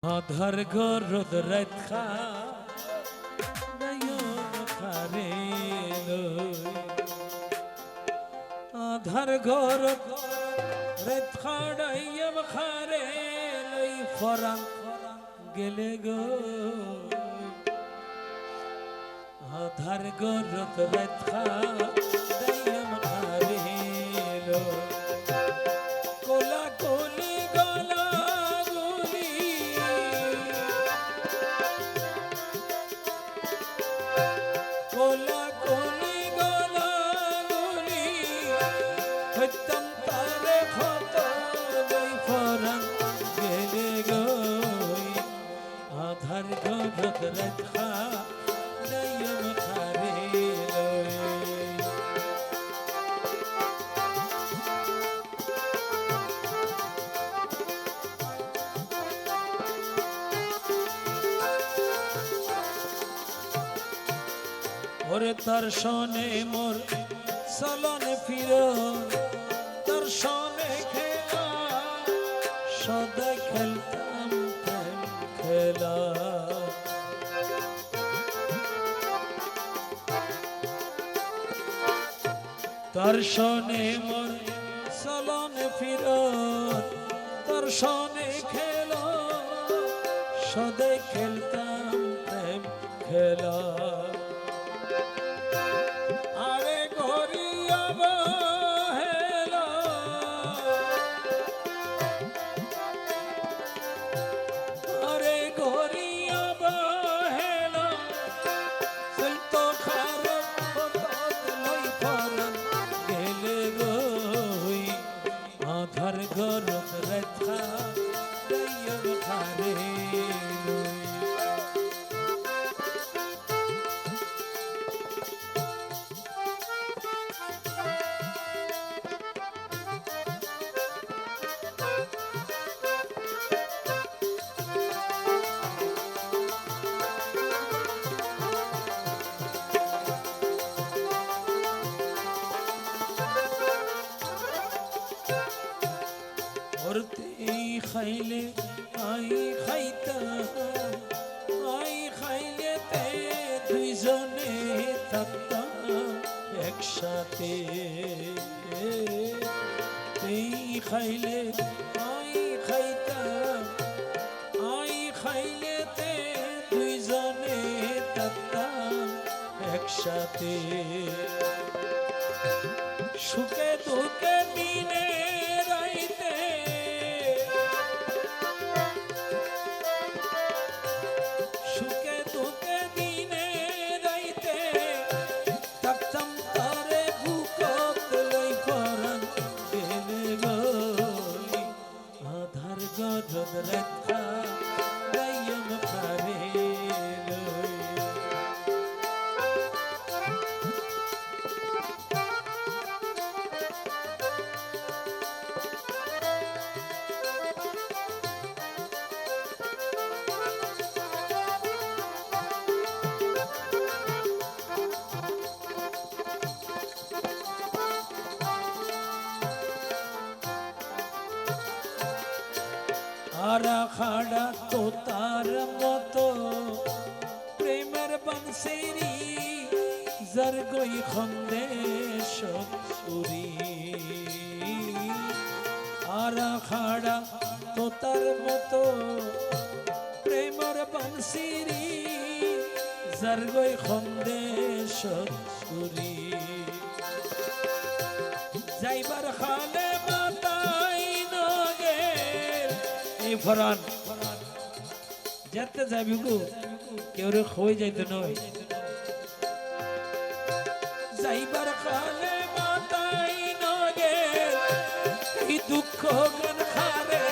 আধার ঘর রোদ রাত খা নয়ন খারে আধার ঘর রাত খা নয়ন খারে লই ফরান গেলে গো আধার ঘর রোদ রাত খা নয়ন খারে কোলা কোলি গলা কোলা কোলি গলা গুলি হইতাম তারে ক্ষত বই ফরান গেলে গই আধার গগত রাখা নয়ন খারে ওরে তার শোনে মোর চলন ফির তার শোনে খেলা সদা খেলতাম প্রেম খেলা তার শোনে মোর চলন ফির তার শোনে খেলা সদা খেলতাম প্রেম খেলা আধার গরম রেখা নয়ন খারে খাইলে আই খাইতাম আই খাইলে তে দুইজনে থাকতাম একসাথে এই খাইলে আই খাইতাম আই খাইলে তে দুইজনে থাকতাম একসাথে সুখে দুঃখে দিনে রাইতে সুখে দুঃখে দিনে রাইতে থাকতাম তারে বুকত লই ফরান গেলে গই আধার গরম রেখা নয়ন খারে আরা খাড়া তো তার মতো প্রেমের বানসেরি যার গই খন্দে সপুরি আরা খাড়া তো তার মতো প্রেমের বানসেরি যার গই খন্দে সপুরি যাইবার খালে মাতাই নগে ফরান যেতে যাবি গো কেউ রে খই যাইতে নয় যাইবার কালে মাতাই নগে এই দুঃখ গান খারে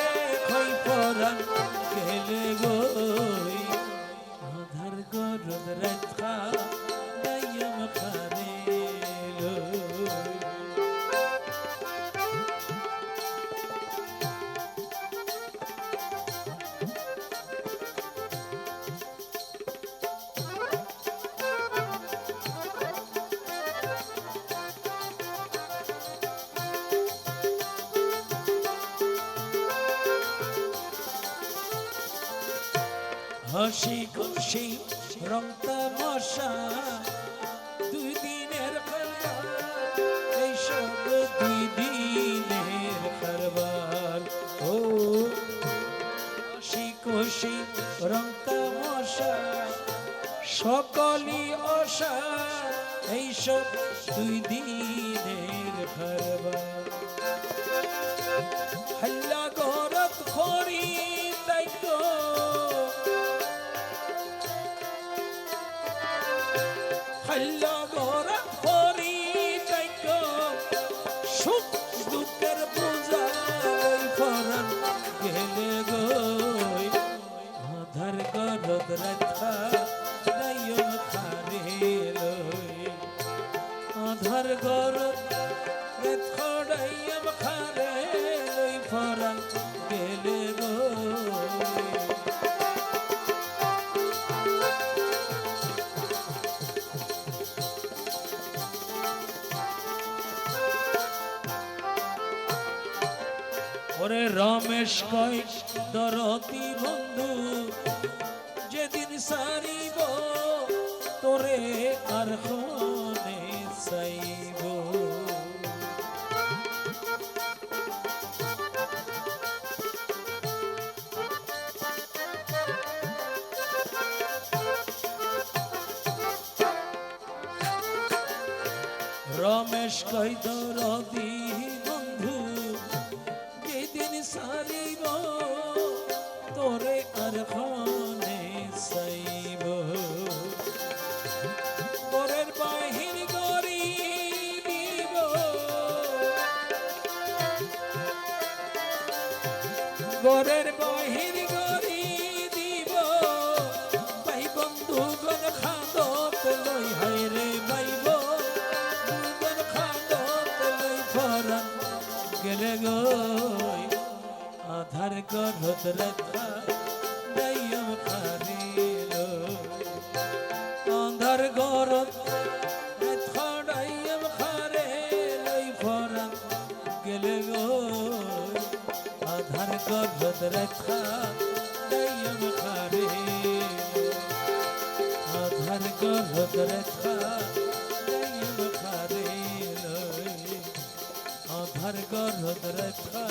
খই ফরান গেলে গই আধার গরম রেখা নয়ন খারে হাসি খুশি রং তামাশা দুই দিনের খেলা এইসব দুই দিনের কারবার ও হাসি খুশি রং তামাশা সকলই আশা এইসব দুই দিনের কারবার হল্লা গরত খরি দায়িত্ব হল্লা গরত খরি দায়িত্ব সুখ দুঃখের পূজা ওই ফরান গেলে গই আধার গরত রাখা নয়ন খারে লই আধার গরত রাখা নয়ন খারে লই ফরান গেলে গই ওরে রমেশ কয় দরতি বন্ধু যেদিন সারিব তোরে আর কোনে চাইব রমেশ কয় দরতি বন্ধু যেদিন সারিব তোরে আর কোনে চাইব বরের বাহির গরি দিব বরের বাহির গরি দিব ভাই বন্ধুগণ খাদত লই হায় রে ভাই বন্ধুগণ খাদত লই ফরান গেলে গই আধার গরত রাখা নয়ন খারে লই আধার গরত রাখা নয়ন খারে লই ফরান গেলে গই আধার গরত রাখা নয়ন খারে আধার গরত রাখা নয়ন খারে লই আধার গরত রাখা